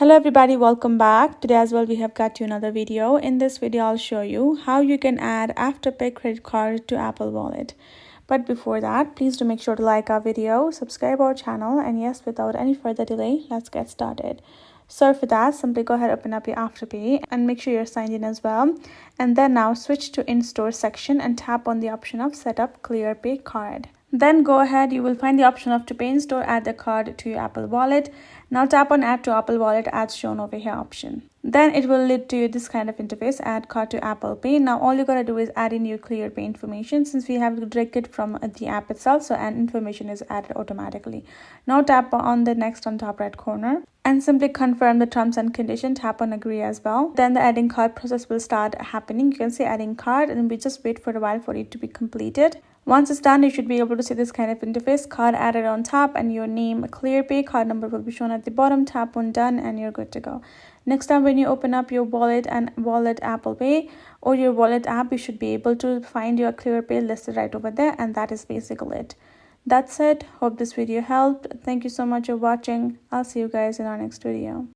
Hello everybody, welcome back. Today as well we have got you another video. In this video I'll show you how you can add Afterpay credit card to Apple Wallet. But before that, please do make sure to like our video, subscribe our channel, and yes, without any further delay, let's get started. So for that, simply go ahead, open up your Afterpay and make sure you're signed in as well. And then now switch to in-store section and tap on the option of set up Clearpay card. Then go ahead, you will find the option of to pay in store, add the card to your Apple Wallet. Now tap on add to Apple Wallet as shown over here option. Then it will lead to this kind of interface, add card to Apple Pay. Now all you gotta do is add in your Clearpay information since we have directed from the app itself, so and information is added automatically. Now tap on the next on top right corner and simply confirm the terms and condition. Tap on agree as well. Then the adding card process will start happening. You can see adding card and we just wait for a while for it to be completed. Once it's done, you should be able to see this kind of interface, card added on top and your name, Clearpay, card number will be shown at the bottom. Tap on done and you're good to go. Next time when you open up your wallet and wallet Apple Pay or your wallet app, you should be able to find your Clearpay listed right over there, and that is basically it. That's it. Hope this video helped. Thank you so much for watching. I'll see you guys in our next video.